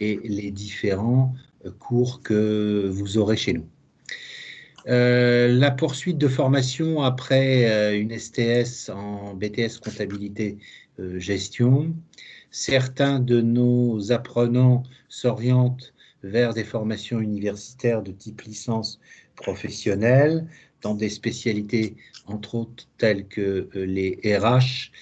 et les différents cours que vous aurez chez nous. La poursuite de formation après une STS en BTS comptabilité gestion. Certains de nos apprenants s'orientent vers des formations universitaires de type licence professionnelle, dans des spécialités, entre autres, telles que les RH,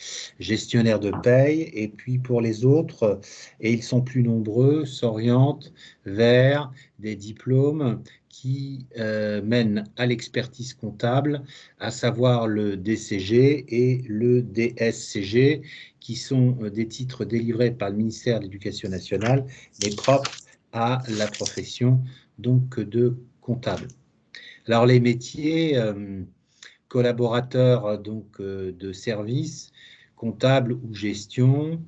gestionnaires de paye, et puis pour les autres, et ils sont plus nombreux, s'orientent vers des diplômes qui mènent à l'expertise comptable, à savoir le DCG et le DSCG, qui sont des titres délivrés par le ministère de l'Éducation nationale, mais propres à la profession donc de comptable. Alors les métiers, collaborateurs donc de services, comptable ou gestion,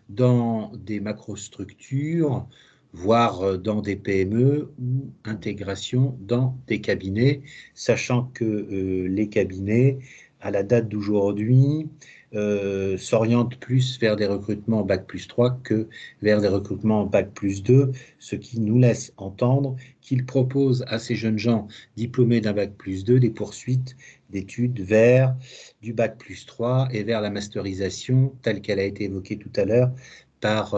dans des macrostructures, voire dans des PME ou intégration dans des cabinets, sachant que les cabinets, à la date d'aujourd'hui, s'orientent plus vers des recrutements Bac+3 que vers des recrutements Bac+2, ce qui nous laisse entendre qu'ils proposent à ces jeunes gens diplômés d'un Bac+2 des poursuites d'études vers du Bac+3 et vers la masterisation telle qu'elle a été évoquée tout à l'heure par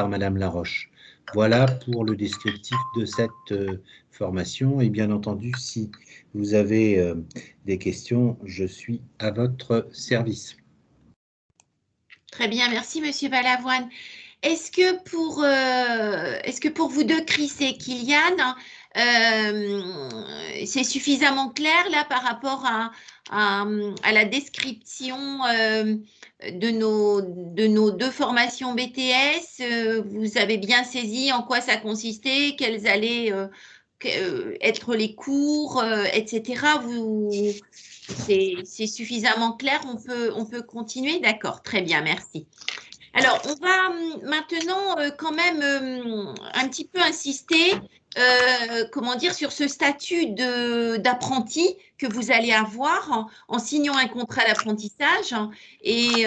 Madame Laroche. Voilà pour le descriptif de cette formation. Et bien entendu, si vous avez des questions, je suis à votre service. Très bien, merci Monsieur Balavoine. Est-ce que pour vous deux, Chris et Kylian, c'est suffisamment clair là par rapport à la description de nos deux formations BTS? Vous avez bien saisi en quoi ça consistait, quels allaient être les cours, etc. C'est suffisamment clair, on peut continuer? D'accord, très bien, merci. Alors, on va maintenant quand même un petit peu insister, comment dire, sur ce statut d'apprenti que vous allez avoir en signant un contrat d'apprentissage. Et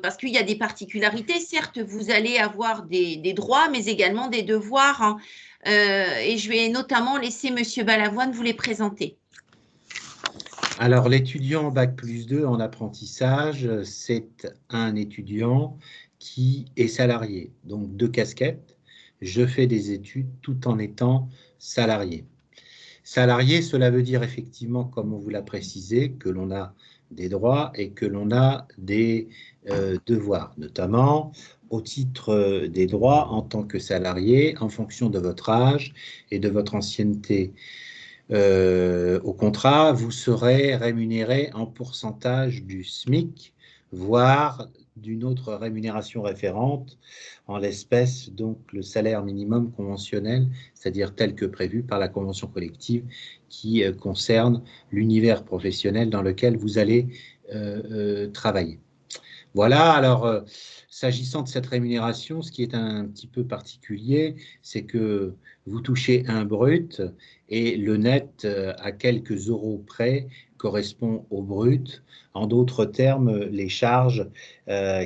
parce qu'il y a des particularités, certes, vous allez avoir des droits, mais également des devoirs. Et je vais notamment laisser Monsieur Balavoine vous les présenter. Alors, l'étudiant Bac+2 en apprentissage, c'est un étudiant qui est salarié, donc deux casquettes. Je fais des études tout en étant salarié. Salarié, cela veut dire effectivement, comme on vous l'a précisé, que l'on a des droits et que l'on a des devoirs, notamment au titre des droits en tant que salarié, en fonction de votre âge et de votre ancienneté au contrat, vous serez rémunéré en pourcentage du SMIC, voire d'une autre rémunération référente, en l'espèce donc le salaire minimum conventionnel, c'est-à-dire tel que prévu par la convention collective qui concerne l'univers professionnel dans lequel vous allez travailler. Voilà, alors s'agissant de cette rémunération, ce qui est un petit peu particulier, c'est que vous touchez un brut et le net, à quelques euros près, correspond au brut. En d'autres termes, les charges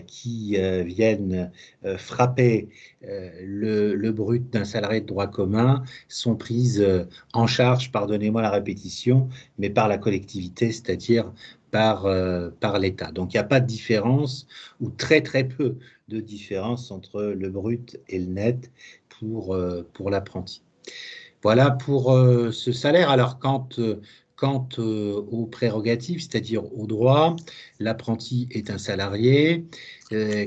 qui viennent frapper le brut d'un salarié de droit commun sont prises en charge, pardonnez-moi la répétition, mais par la collectivité, c'est-à-dire par l'État. Donc, il n'y a pas de différence, ou très très peu de différence entre le brut et le net pour l'apprenti. Voilà pour ce salaire. Alors, quant aux prérogatives, c'est-à-dire aux droits, l'apprenti est un salarié.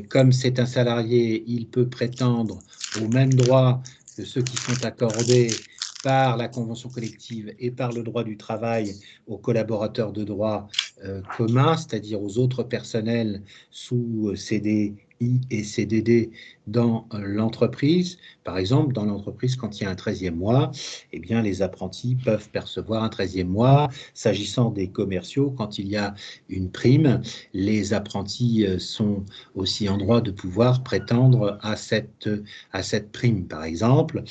Comme c'est un salarié, il peut prétendre aux mêmes droits que ceux qui sont accordés par la convention collective et par le droit du travail aux collaborateurs de droit commun, c'est-à-dire aux autres personnels sous CDI et CDD dans l'entreprise. Par exemple, dans l'entreprise, quand il y a un 13e mois, eh bien, les apprentis peuvent percevoir un 13e mois. S'agissant des commerciaux, quand il y a une prime, les apprentis sont aussi en droit de pouvoir prétendre à cette prime, par exemple,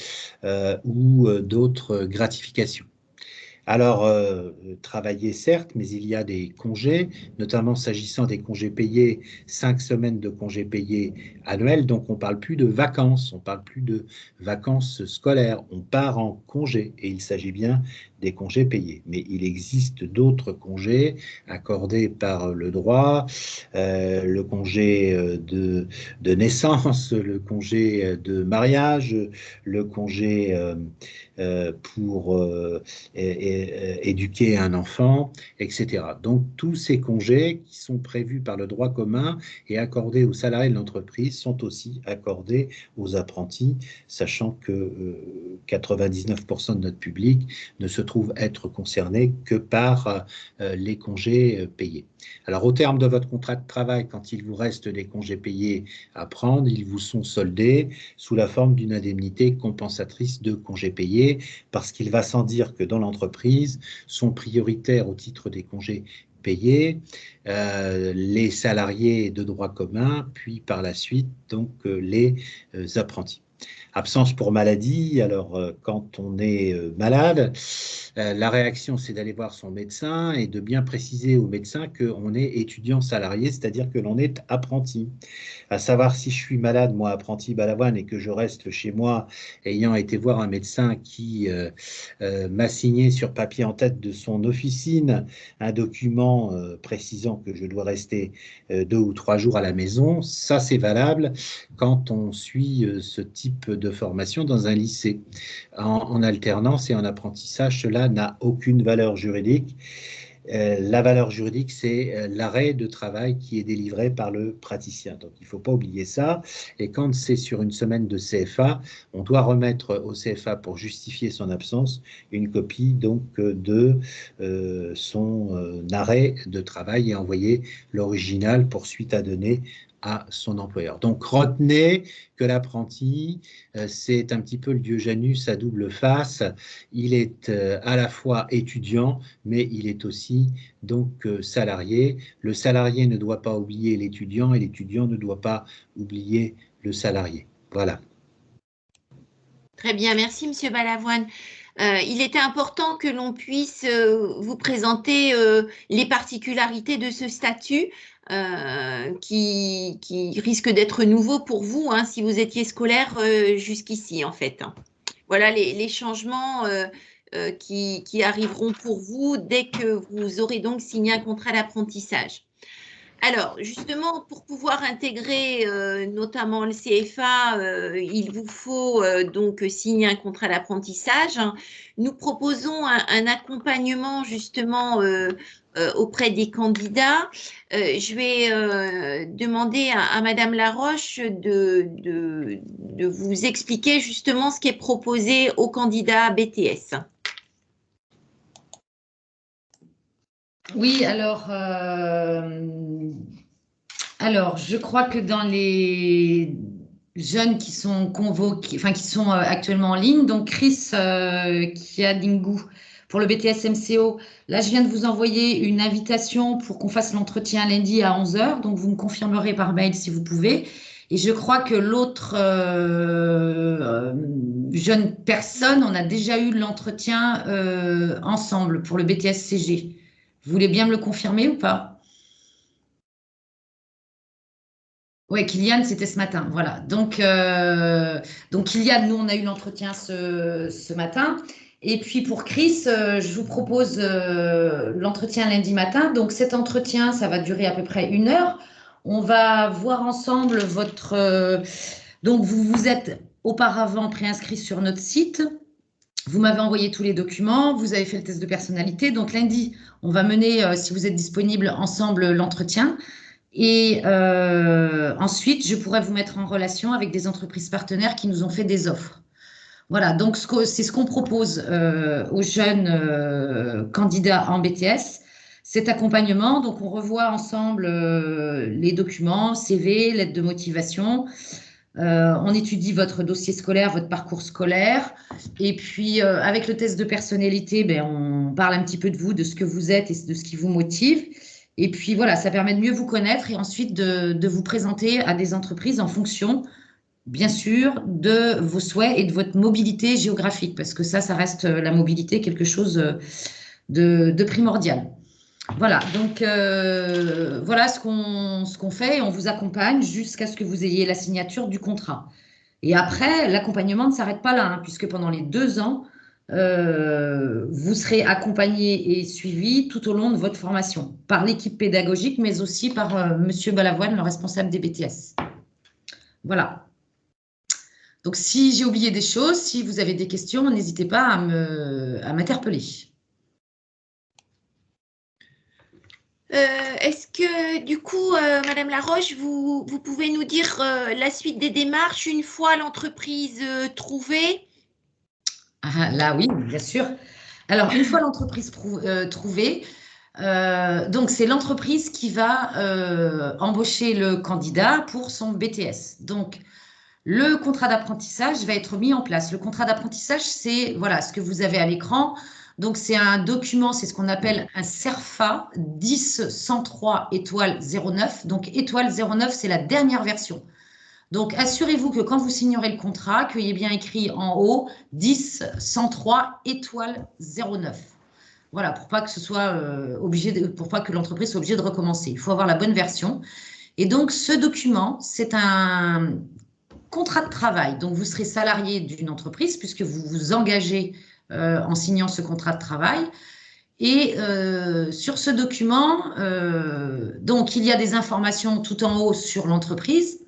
ou d'autres gratifications. Alors, travailler, certes, mais il y a des congés, notamment s'agissant des congés payés, 5 semaines de congés payés annuels. Donc, on ne parle plus de vacances, on ne parle plus de vacances scolaires. On part en congé et il s'agit bien des congés payés. Mais il existe d'autres congés accordés par le droit, le congé de naissance, le congé de mariage, le congé pour éduquer un enfant, etc. Donc, tous ces congés qui sont prévus par le droit commun et accordés aux salariés de l'entreprise sont aussi accordés aux apprentis, sachant que 99% de notre public ne se trouve être concerné que par les congés payés. Alors, au terme de votre contrat de travail, quand il vous reste des congés payés à prendre, ils vous sont soldés sous la forme d'une indemnité compensatrice de congés payés, parce qu'il va sans dire que dans l'entreprise sont prioritaires au titre des congés payés les salariés de droit commun, puis par la suite donc les apprentis. Absence pour maladie, alors quand on est malade, la réaction c'est d'aller voir son médecin et de bien préciser au médecin qu'on est étudiant salarié, c'est-à-dire que l'on est apprenti. À savoir si je suis malade, moi apprenti Balavoine, et que je reste chez moi ayant été voir un médecin qui m'a signé sur papier en tête de son officine un document précisant que je dois rester 2 ou 3 jours à la maison, ça c'est valable quand on suit ce type de formation dans un lycée. En alternance et en apprentissage, cela n'a aucune valeur juridique. La valeur juridique, c'est l'arrêt de travail qui est délivré par le praticien. Donc, il ne faut pas oublier ça. Et quand c'est sur une semaine de CFA, on doit remettre au CFA pour justifier son absence une copie donc de son arrêt de travail et envoyer l'original pour suite à donner à son employeur. Donc, retenez que l'apprenti, c'est un petit peu le dieu Janus à double face. Il est à la fois étudiant, mais il est aussi donc salarié. Le salarié ne doit pas oublier l'étudiant et l'étudiant ne doit pas oublier le salarié. Voilà. Très bien, merci Monsieur Balavoine. Il était important que l'on puisse vous présenter les particularités de ce statut qui risque d'être nouveau pour vous hein, si vous étiez scolaire jusqu'ici en fait. Voilà les changements qui arriveront pour vous dès que vous aurez donc signé un contrat d'apprentissage. Alors, justement, pour pouvoir intégrer notamment le CFA, il vous faut donc signer un contrat d'apprentissage. Nous proposons un accompagnement justement auprès des candidats. Je vais demander à Madame Laroche de vous expliquer justement ce qui est proposé aux candidats BTS. Oui, alors, je crois que dans les jeunes qui sont convoqués, enfin qui sont actuellement en ligne, donc Chris Kiadingu pour le BTS MCO, là je viens de vous envoyer une invitation pour qu'on fasse l'entretien lundi à 11 h, donc vous me confirmerez par mail si vous pouvez. Et je crois que l'autre jeune personne, on a déjà eu l'entretien ensemble pour le BTS CG. Vous voulez bien me le confirmer ou pas? Oui, Kylian, c'était ce matin. Voilà. Donc Kylian, nous, on a eu l'entretien ce matin. Et puis pour Chris, je vous propose l'entretien lundi matin. Donc cet entretien, ça va durer à peu près 1 heure. On va voir ensemble votre... donc vous vous êtes auparavant préinscrit sur notre site. Vous m'avez envoyé tous les documents, vous avez fait le test de personnalité. Donc lundi, on va mener, si vous êtes disponible, ensemble l'entretien. Et ensuite, je pourrais vous mettre en relation avec des entreprises partenaires qui nous ont fait des offres. Voilà, donc c'est ce qu'on propose aux jeunes candidats en BTS, cet accompagnement. Donc on revoit ensemble les documents, CV, lettre de motivation. On étudie votre dossier scolaire, votre parcours scolaire. Et puis, avec le test de personnalité, ben, on parle un petit peu de vous, de ce que vous êtes et de ce qui vous motive. Et puis, voilà, ça permet de mieux vous connaître et ensuite de vous présenter à des entreprises en fonction, bien sûr, de vos souhaits et de votre mobilité géographique. Parce que ça reste la mobilité, quelque chose de primordial. Voilà, donc voilà ce qu'on fait et on vous accompagne jusqu'à ce que vous ayez la signature du contrat. Et après, l'accompagnement ne s'arrête pas là, hein, puisque pendant les 2 ans, vous serez accompagné et suivi tout au long de votre formation par l'équipe pédagogique, mais aussi par Monsieur Balavoine, le responsable des BTS. Voilà. Donc, si j'ai oublié des choses, si vous avez des questions, n'hésitez pas à m'interpeller. Est-ce que, du coup, Madame Laroche, vous pouvez nous dire la suite des démarches une fois l'entreprise trouvée? Ah, là, oui, bien sûr. Alors, une fois l'entreprise trouvée, donc c'est l'entreprise qui va embaucher le candidat pour son BTS. Donc, le contrat d'apprentissage va être mis en place. Le contrat d'apprentissage, c'est voilà, ce que vous avez à l'écran. Donc, c'est un document, c'est ce qu'on appelle un CERFA 10-103 étoile 09. Donc, étoile 09, c'est la dernière version. Donc, assurez-vous que quand vous signerez le contrat, qu'il y ait bien écrit en haut 10-103 étoile 09. Voilà, pour pas que ce soit pour pas que l'entreprise soit obligée de recommencer. Il faut avoir la bonne version. Et donc, ce document, c'est un contrat de travail. Donc, vous serez salarié d'une entreprise puisque vous vous engagez en signant ce contrat de travail. Et sur ce document, donc, il y a des informations tout en haut sur l'entreprise.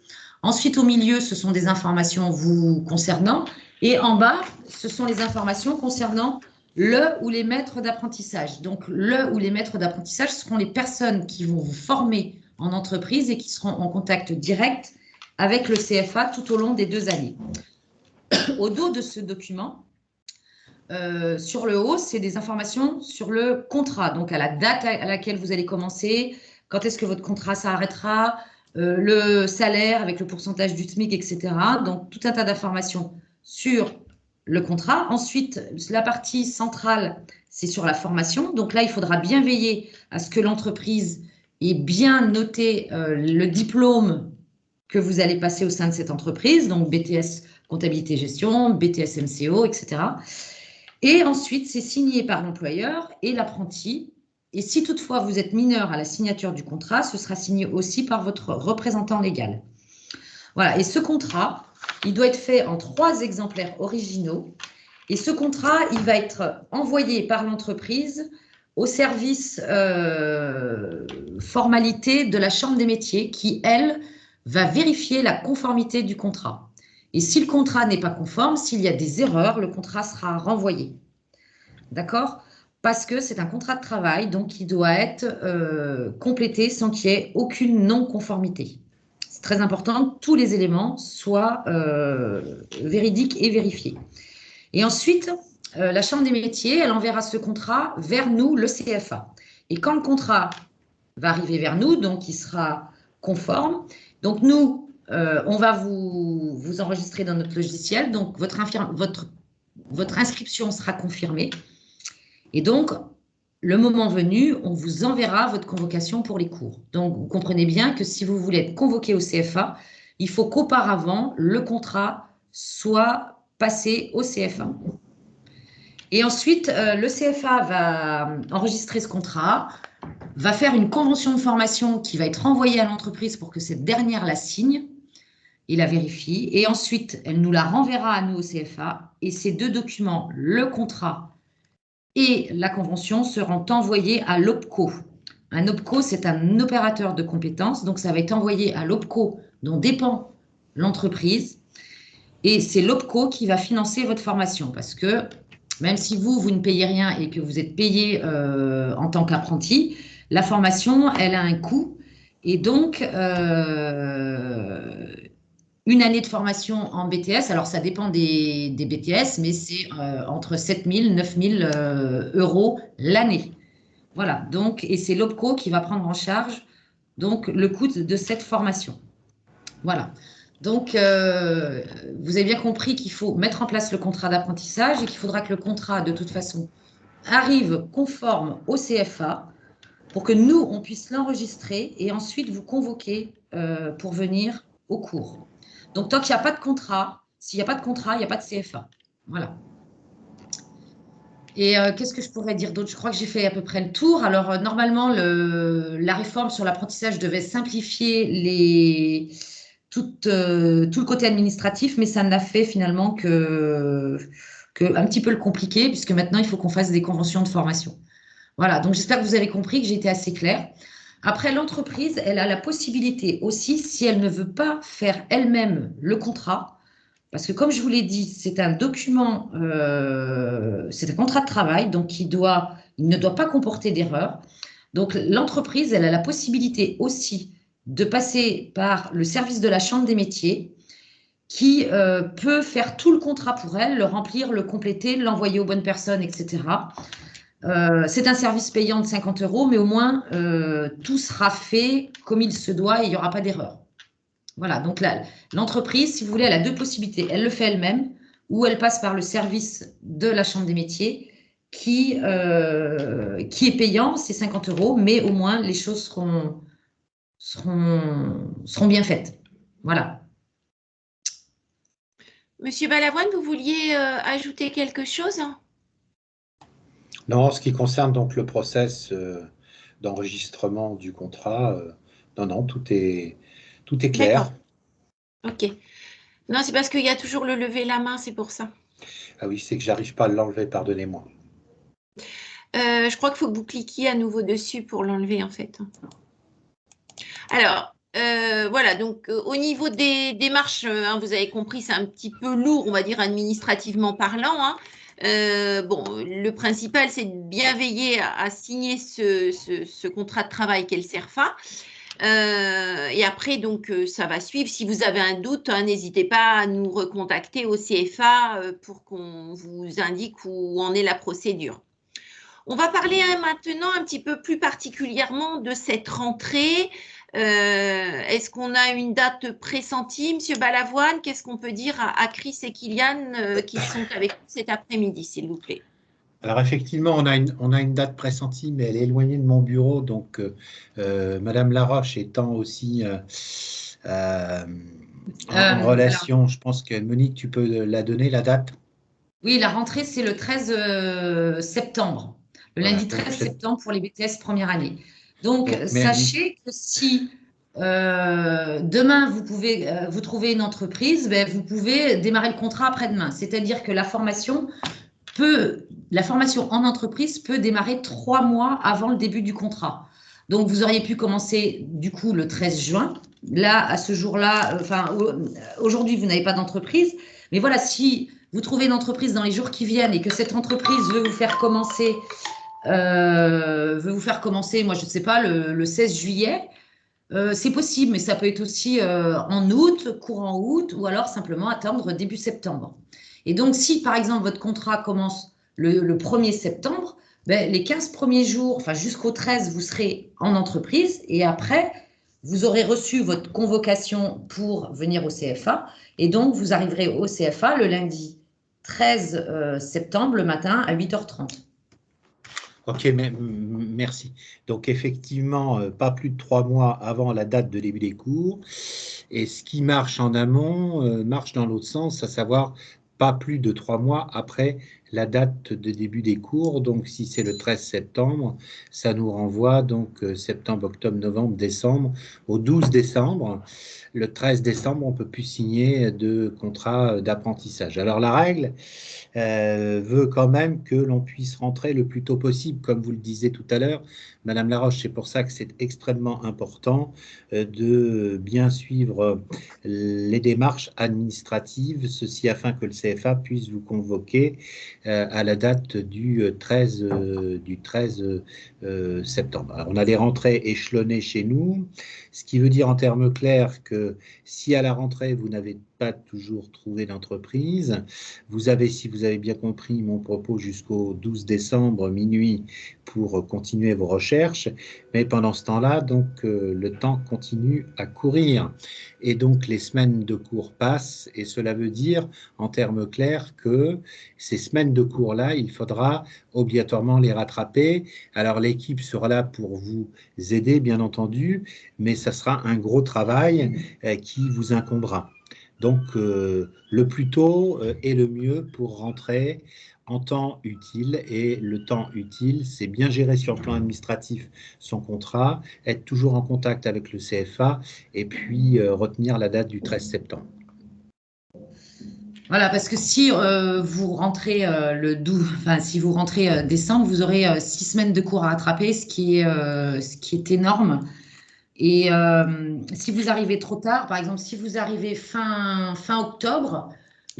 Ensuite, au milieu, ce sont des informations vous concernant. Et en bas, ce sont les informations concernant le ou les maîtres d'apprentissage. Donc, le ou les maîtres d'apprentissage seront les personnes qui vont vous former en entreprise et qui seront en contact direct avec le CFA tout au long des 2 années. Au dos de ce document, sur le haut, c'est des informations sur le contrat, donc à la date à laquelle vous allez commencer, quand est-ce que votre contrat s'arrêtera, le salaire avec le pourcentage du SMIC, etc. Donc, tout un tas d'informations sur le contrat. Ensuite, la partie centrale, c'est sur la formation. Donc là, il faudra bien veiller à ce que l'entreprise ait bien noté le diplôme que vous allez passer au sein de cette entreprise, donc BTS comptabilité gestion, BTS MCO, etc. Et ensuite, c'est signé par l'employeur et l'apprenti. Et si toutefois vous êtes mineur à la signature du contrat, ce sera signé aussi par votre représentant légal. Voilà, et ce contrat, il doit être fait en 3 exemplaires originaux. Et ce contrat, il va être envoyé par l'entreprise au service formalité de la Chambre des métiers qui, elle, va vérifier la conformité du contrat. Et si le contrat n'est pas conforme, s'il y a des erreurs, le contrat sera renvoyé. D'accord? Parce que c'est un contrat de travail, donc il doit être complété sans qu'il y ait aucune non-conformité. C'est très important que tous les éléments soient véridiques et vérifiés. Et ensuite, la Chambre des métiers, elle enverra ce contrat vers nous, le CFA. Et quand le contrat va arriver vers nous, donc il sera conforme, donc nous, on va vous enregistrer dans notre logiciel, donc votre inscription sera confirmée. Et donc, le moment venu, on vous enverra votre convocation pour les cours. Donc, vous comprenez bien que si vous voulez être convoqué au CFA, il faut qu'auparavant, le contrat soit passé au CFA. Et ensuite, le CFA va enregistrer ce contrat, va faire une convention de formation qui va être envoyée à l'entreprise pour que cette dernière la signe et la vérifie. Et ensuite, elle nous la renverra à nous au CFA. Et ces 2 documents, le contrat et la convention, seront envoyés à l'OPCO. Un OPCO, c'est un opérateur de compétences. Donc, ça va être envoyé à l'OPCO dont dépend l'entreprise. Et c'est l'OPCO qui va financer votre formation parce que même si vous ne payez rien et que vous êtes payé en tant qu'apprenti, la formation, elle a un coût. Et donc, une année de formation en BTS, alors ça dépend des BTS, mais c'est entre 7 000 et 9 000 euros l'année. Voilà, donc, et c'est l'OPCO qui va prendre en charge donc, le coût de cette formation. Voilà. Donc, vous avez bien compris qu'il faut mettre en place le contrat d'apprentissage et qu'il faudra que le contrat, de toute façon, arrive conforme au CFA pour que nous, on puisse l'enregistrer et ensuite vous convoquer pour venir au cours. Donc, tant qu'il n'y a pas de contrat, s'il n'y a pas de contrat, il n'y a pas de CFA. Voilà. Et qu'est-ce que je pourrais dire d'autre? Je crois que j'ai fait à peu près le tour. Alors, normalement, la réforme sur l'apprentissage devait simplifier tout le côté administratif, mais ça n'a fait finalement que un petit peu le compliquer, puisque maintenant, il faut qu'on fasse des conventions de formation. Voilà, donc j'espère que vous avez compris, que j'ai été assez claire. Après, l'entreprise, elle a la possibilité aussi, si elle ne veut pas faire elle-même le contrat, parce que comme je vous l'ai dit, c'est un document, c'est un contrat de travail, donc il ne doit pas comporter d'erreur. Donc l'entreprise, elle a la possibilité aussi de passer par le service de la Chambre des métiers qui peut faire tout le contrat pour elle, le remplir, le compléter, l'envoyer aux bonnes personnes, etc. C'est un service payant de 50 €, mais au moins tout sera fait comme il se doit et il n'y aura pas d'erreur. Voilà, donc là, l'entreprise, si vous voulez, elle a deux possibilités. Elle le fait elle-même ou elle passe par le service de la Chambre des métiers qui est payant, c'est 50 €, mais au moins les choses seront bien faites. Voilà. Monsieur Balavoine, vous vouliez ajouter quelque chose? Non, en ce qui concerne donc le process d'enregistrement du contrat, non, tout est clair. D'accord. Ok. Non, c'est parce qu'il y a toujours le lever la main, c'est pour ça. Ah oui, c'est que j'arrive pas à l'enlever, pardonnez-moi. Je crois qu'il faut que vous cliquiez à nouveau dessus pour l'enlever, en fait. Alors, voilà, donc au niveau des démarches, hein, vous avez compris, c'est un petit peu lourd, on va dire, administrativement parlant, hein. Bon, le principal, c'est de bien veiller à signer ce contrat de travail qu'est le CERFA. Et après, donc, ça va suivre. Si vous avez un doute, hein, n'hésitez pas à nous recontacter au CFA pour qu'on vous indique où en est la procédure. On va parler maintenant un petit peu plus particulièrement de cette rentrée. Est-ce qu'on a une date pressentie, Monsieur Balavoine? Qu'est-ce qu'on peut dire à Chris et Kylian qui sont avec nous cet après-midi, s'il vous plaît? Alors effectivement, on a une date pressentie, mais elle est éloignée de mon bureau, donc Madame Laroche étant aussi en relation, je pense que Monique, tu peux la donner, la date? Oui, la rentrée, c'est le 13 septembre, le Voilà, lundi donc 13 septembre pour les BTS première année. Donc, mais sachez que si demain, vous trouvez une entreprise, ben, vous pouvez démarrer le contrat après-demain. C'est-à-dire que la formation en entreprise peut démarrer 3 mois avant le début du contrat. Donc, vous auriez pu commencer du coup le 13 juin. Là, à ce jour-là, aujourd'hui, vous n'avez pas d'entreprise. Mais voilà, si vous trouvez une entreprise dans les jours qui viennent et que cette entreprise veut vous faire commencer, moi, je ne sais pas, le 16 juillet, c'est possible, mais ça peut être aussi en août, courant août, ou alors simplement attendre début septembre. Et donc, si par exemple votre contrat commence le 1er septembre, ben, les 15 premiers jours, enfin jusqu'au 13, vous serez en entreprise et après, vous aurez reçu votre convocation pour venir au CFA et donc vous arriverez au CFA le lundi 13 septembre, le matin à 8h30. ok, merci. Donc effectivement, pas plus de 3 mois avant la date de début des cours. Et ce qui marche en amont marche dans l'autre sens, à savoir pas plus de 3 mois après la date de début des cours. Donc si c'est le 13 septembre, ça nous renvoie donc septembre, octobre, novembre, décembre, au 12 décembre. Le 13 décembre, on peut plus signer de contrat d'apprentissage. Alors la règle veut quand même que l'on puisse rentrer le plus tôt possible, comme vous le disiez tout à l'heure, Madame Laroche. C'est pour ça que c'est extrêmement important de bien suivre les démarches administratives, ceci afin que le CFA puisse vous convoquer à la date du 13 septembre. Alors, on a des rentrées échelonnées chez nous, ce qui veut dire en termes clairs que si à la rentrée, vous n'avez pas toujours trouvé d'entreprise, vous avez, si vous avez bien compris mon propos, jusqu'au 12 décembre minuit pour continuer vos recherches, mais pendant ce temps-là, donc le temps continue à courir et donc les semaines de cours passent et cela veut dire en termes clairs que ces semaines de cours-là, il faudra obligatoirement les rattraper. Alors l'équipe sera là pour vous aider, bien entendu, mais ça sera un gros travail qui vous incombera. Donc, le plus tôt est le mieux pour rentrer en temps utile. Et le temps utile, c'est bien gérer sur le plan administratif son contrat, être toujours en contact avec le CFA et puis retenir la date du 13 septembre. Voilà, parce que si vous rentrez le 12, enfin si vous rentrez décembre, vous aurez 6 semaines de cours à rattraper, ce qui est énorme. Et si vous arrivez trop tard, par exemple, si vous arrivez fin octobre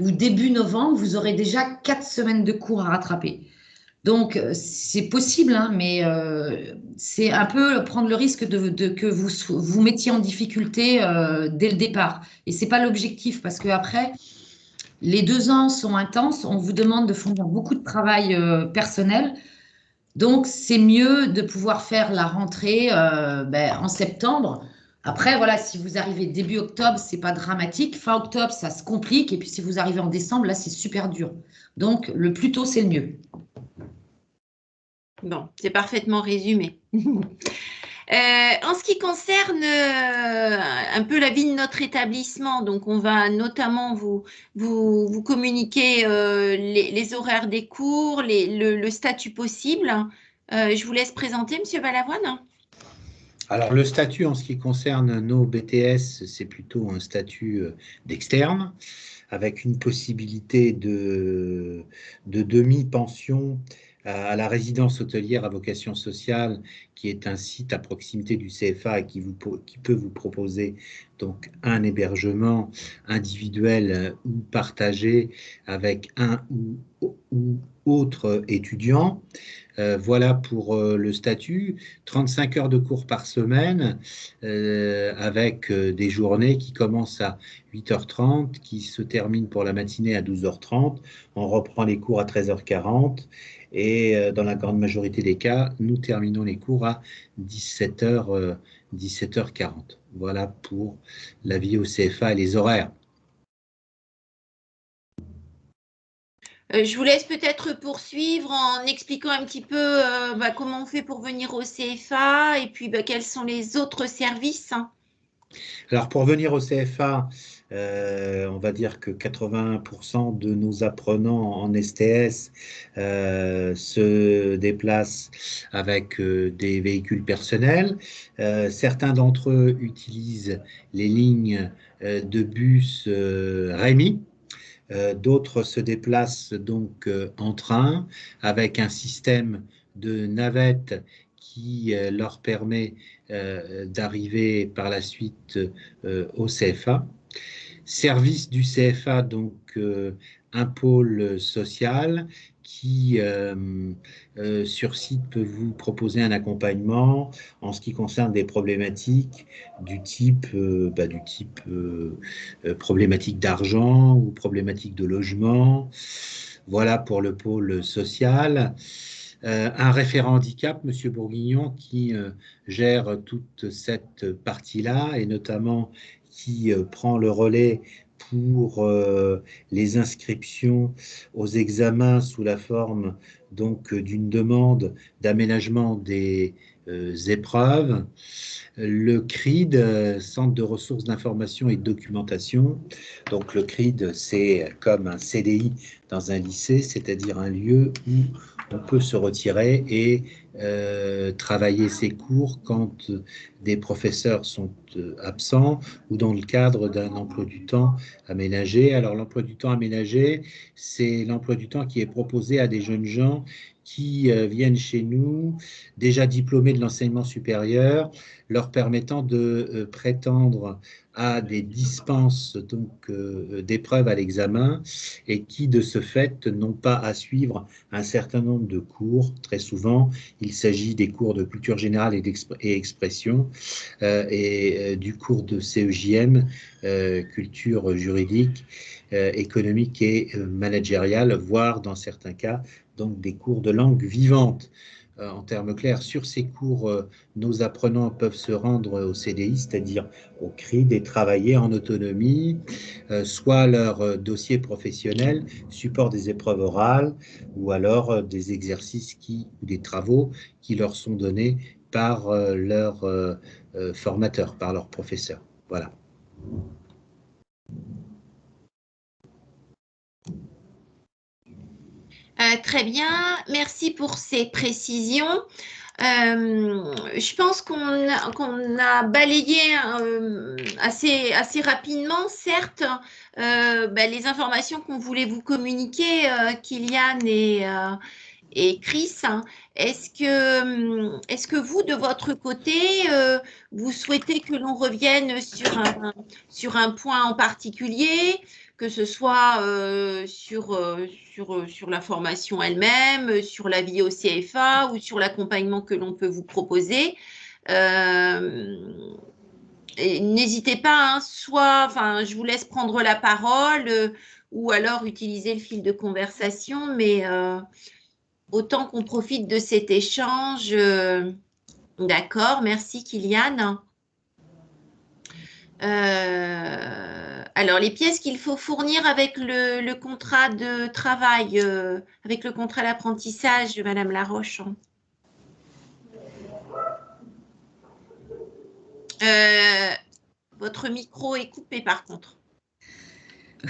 ou début novembre, vous aurez déjà 4 semaines de cours à rattraper. Donc, c'est possible, hein, mais c'est un peu prendre le risque que vous mettiez en difficulté dès le départ. Et c'est pas l'objectif, parce qu'après, les 2 ans sont intenses. On vous demande de fournir beaucoup de travail personnel. Donc, c'est mieux de pouvoir faire la rentrée en septembre. Après, voilà, si vous arrivez début octobre, c'est pas dramatique. Fin octobre, ça se complique. Et puis, si vous arrivez en décembre, là, c'est super dur. Donc, le plus tôt, c'est le mieux. Bon, c'est parfaitement résumé. En ce qui concerne un peu la vie de notre établissement, donc on va notamment vous communiquer les horaires des cours, le statut possible. Je vous laisse présenter, Monsieur Balavoine. Alors, le statut en ce qui concerne nos BTS, c'est plutôt un statut d'externe, avec une possibilité de demi-pension à la résidence hôtelière à vocation sociale, qui est un site à proximité du CFA et qui peut vous proposer donc un hébergement individuel ou partagé avec un ou autre étudiant. Voilà pour le statut, 35 heures de cours par semaine, avec des journées qui commencent à 8h30, qui se terminent pour la matinée à 12h30. On reprend les cours à 13h40 et dans la grande majorité des cas, nous terminons les cours à 17h40. Voilà pour la vie au CFA et les horaires. Je vous laisse peut-être poursuivre en expliquant un petit peu comment on fait pour venir au CFA et puis quels sont les autres services. Alors, pour venir au CFA, on va dire que 80% de nos apprenants en STS se déplacent avec des véhicules personnels. Certains d'entre eux utilisent les lignes de bus Rémi. D'autres se déplacent donc en train avec un système de navette qui leur permet d'arriver par la suite au CFA. Service du CFA, donc un pôle social qui, sur site, peut vous proposer un accompagnement en ce qui concerne des problématiques du type problématique d'argent ou problématique de logement. Voilà pour le pôle social. Un référent handicap, M. Bourguignon, qui gère toute cette partie-là et notamment qui prend le relais pour les inscriptions aux examens sous la forme donc d'une demande d'aménagement des épreuves. Le CRID, Centre de ressources d'information et de documentation. Donc le CRID, c'est comme un CDI dans un lycée, c'est-à-dire un lieu où on peut se retirer et travailler ses cours quand des professeurs sont absents ou dans le cadre d'un emploi du temps aménagé. Alors l'emploi du temps aménagé, c'est l'emploi du temps qui est proposé à des jeunes gens qui viennent chez nous, déjà diplômés de l'enseignement supérieur, leur permettant de prétendre à des dispenses donc d'épreuves à l'examen et qui, de ce fait, n'ont pas à suivre un certain nombre de cours. Très souvent, il s'agit des cours de culture générale et expression et du cours de CEJM, culture juridique, économique et managériale, voire dans certains cas, donc des cours de langue vivante. En termes clairs, sur ces cours, nos apprenants peuvent se rendre au CDI, c'est-à-dire au CRID, et travailler en autonomie, soit leur dossier professionnel, support des épreuves orales, ou alors des exercices ou des travaux qui leur sont donnés par leur formateur, par leur professeur. Voilà. Très bien, merci pour ces précisions. Je pense qu'on a balayé assez rapidement, certes, les informations qu'on voulait vous communiquer, Kylian et Chris. Est-ce que vous, de votre côté, vous souhaitez que l'on revienne sur un point en particulier, que ce soit sur la formation elle-même, sur la vie au CFA ou sur l'accompagnement que l'on peut vous proposer? Et n'hésitez pas, hein, enfin, je vous laisse prendre la parole ou alors utiliser le fil de conversation, mais autant qu'on profite de cet échange. D'accord, merci Kylian. Alors, les pièces qu'il faut fournir avec le contrat de travail, avec le contrat d'apprentissage, Madame Laroche. Votre micro est coupé par contre.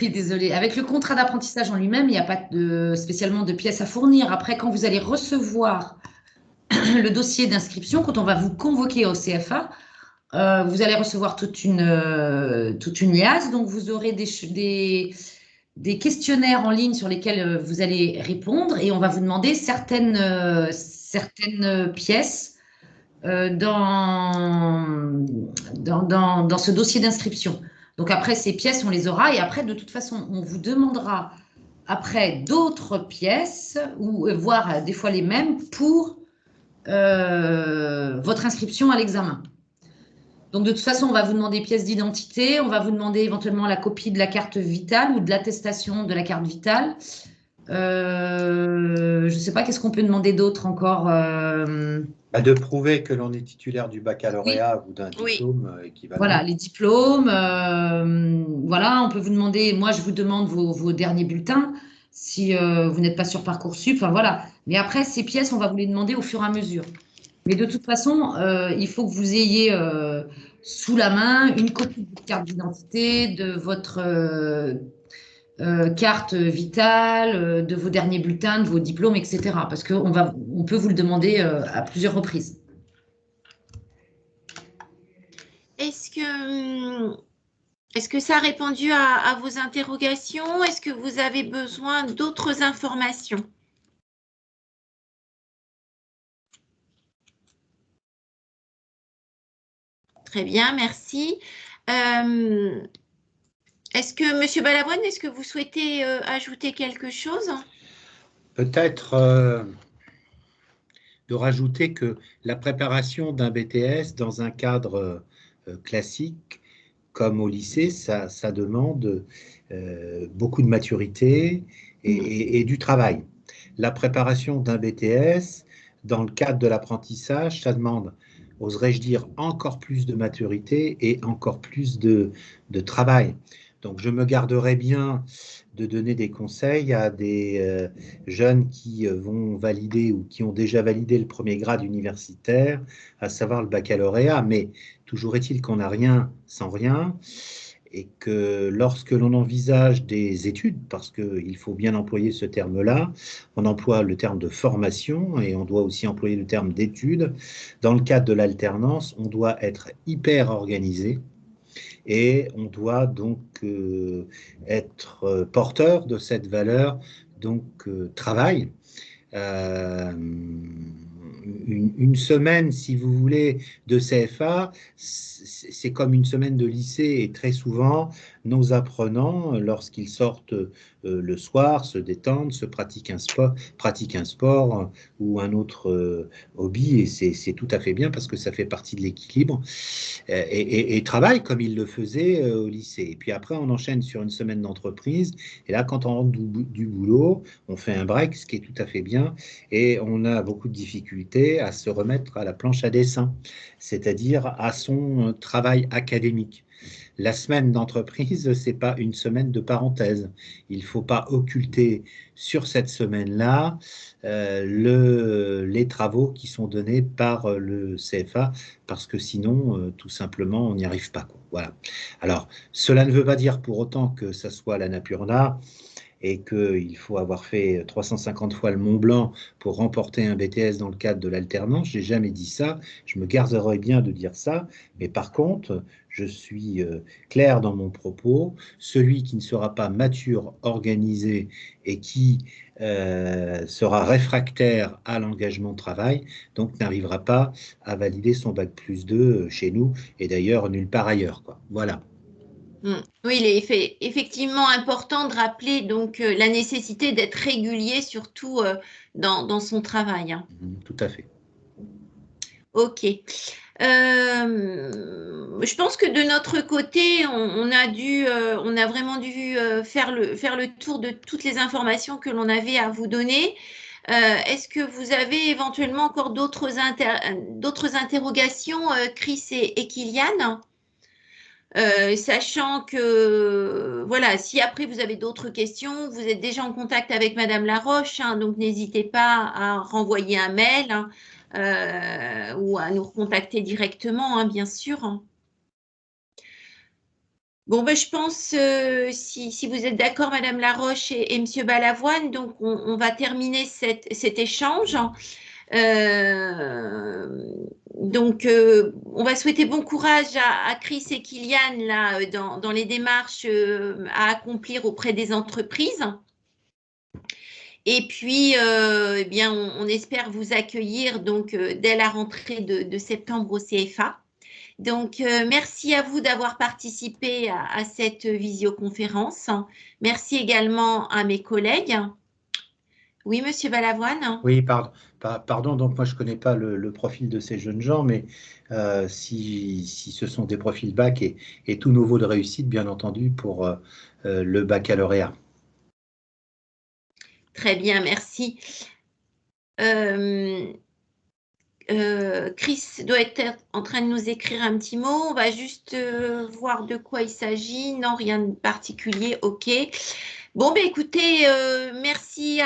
Oui, désolée. Avec le contrat d'apprentissage en lui-même, il n'y a pas spécialement de pièces à fournir. Après, quand vous allez recevoir le dossier d'inscription, quand on va vous convoquer au CFA, vous allez recevoir toute une liasse. Donc, vous aurez des questionnaires en ligne sur lesquels vous allez répondre et on va vous demander certaines pièces dans ce dossier d'inscription. Donc après, ces pièces, on les aura et après, de toute façon, on vous demandera après d'autres pièces ou voire des fois les mêmes pour votre inscription à l'examen. Donc, de toute façon, on va vous demander pièces d'identité, on va vous demander éventuellement la copie de la carte vitale ou de l'attestation de la carte vitale. Je ne sais pas, qu'est-ce qu'on peut demander d'autre encore De prouver que l'on est titulaire du baccalauréat ou d'un diplôme équivalent. Voilà, les diplômes. Voilà, on peut vous demander, moi je vous demande vos derniers bulletins si vous n'êtes pas sur Parcoursup. Enfin voilà. Mais après, ces pièces, on va vous les demander au fur et à mesure. Mais de toute façon, il faut que vous ayez sous la main une copie de votre carte d'identité, de votre carte vitale, de vos derniers bulletins, de vos diplômes, etc. Parce qu'on peut vous le demander à plusieurs reprises. Est-ce que ça a répondu à vos interrogations? Est-ce que vous avez besoin d'autres informations? Très bien, merci. Est-ce que, Monsieur Balavoine, est-ce que vous souhaitez ajouter quelque chose? Peut-être de rajouter que la préparation d'un BTS dans un cadre classique, comme au lycée, ça demande beaucoup de maturité et du travail. La préparation d'un BTS, dans le cadre de l'apprentissage, ça demande, oserais-je dire, encore plus de maturité et encore plus de travail. Donc, je me garderai bien de donner des conseils à des jeunes qui vont valider ou qui ont déjà validé le premier grade universitaire, à savoir le baccalauréat. Mais toujours est-il qu'on n'a rien sans rien et que lorsque l'on envisage des études, parce qu'il faut bien employer ce terme-là, on emploie le terme de formation et on doit aussi employer le terme d'études. Dans le cadre de l'alternance, on doit être hyper organisé et on doit donc être porteur de cette valeur, donc travail. Une semaine, si vous voulez, de CFA, c'est comme une semaine de lycée et très souvent, nos apprenants, lorsqu'ils sortent le soir, se détendent, se pratiquent un sport ou un autre hobby et c'est tout à fait bien parce que ça fait partie de l'équilibre et travaillent comme ils le faisaient au lycée. Et puis après, on enchaîne sur une semaine d'entreprise et là, quand on rentre du boulot, on fait un break, ce qui est tout à fait bien et on a beaucoup de difficultés à se remettre à la planche à dessin, c'est-à-dire à son travail académique. La semaine d'entreprise, c'est pas une semaine de parenthèse. Il ne faut pas occulter sur cette semaine-là les travaux qui sont donnés par le CFA, parce que sinon, tout simplement, on n'y arrive pas, quoi. Voilà. Alors, cela ne veut pas dire pour autant que ça soit l'annapurna et qu'il faut avoir fait 350 fois le Mont Blanc pour remporter un BTS dans le cadre de l'alternance. Je n'ai jamais dit ça, je me garderais bien de dire ça, mais par contre, je suis clair dans mon propos. Celui qui ne sera pas mature, organisé et qui sera réfractaire à l'engagement de travail, donc n'arrivera pas à valider son bac+2 chez nous et d'ailleurs nulle part ailleurs, quoi. Voilà. Oui, il est effectivement important de rappeler donc la nécessité d'être régulier, surtout dans son travail, hein. Tout à fait. Ok. Je pense que de notre côté, on a vraiment dû faire le tour de toutes les informations que l'on avait à vous donner. Est-ce que vous avez éventuellement encore d'autres interrogations, Chris et Kylian? Sachant que, voilà, si après vous avez d'autres questions, vous êtes déjà en contact avec Madame Laroche, hein, donc n'hésitez pas à renvoyer un mail, hein, ou à nous recontacter directement, hein, bien sûr, hein. Bon, ben, je pense, si vous êtes d'accord, Madame Laroche et Monsieur Balavoine, donc on va terminer cet échange. Donc, on va souhaiter bon courage à Chris et Kylian là, dans les démarches à accomplir auprès des entreprises. Et puis, eh bien, on espère vous accueillir donc, dès la rentrée de septembre au CFA. Donc, merci à vous d'avoir participé à cette visioconférence. Merci également à mes collègues. Oui, Monsieur Balavoine? Oui, pardon, donc moi je ne connais pas le profil de ces jeunes gens, mais si ce sont des profils bac et tout nouveau de réussite, bien entendu, pour le baccalauréat. Très bien, merci. Chris doit être en train de nous écrire un petit mot. On va juste voir de quoi il s'agit. Non, rien de particulier. OK. Bon, ben écoutez, merci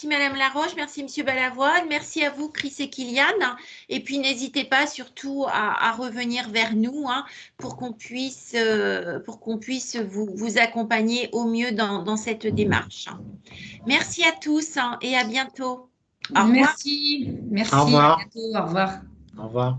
Madame Laroche, merci Monsieur Balavoine, merci à vous Chris et Kylian. Et puis n'hésitez pas surtout à revenir vers nous, hein, pour qu'on puisse vous accompagner au mieux dans cette démarche. Merci à tous, hein, et à bientôt. Au revoir. Merci, Au merci, à revoir. bientôt, au revoir. Au revoir.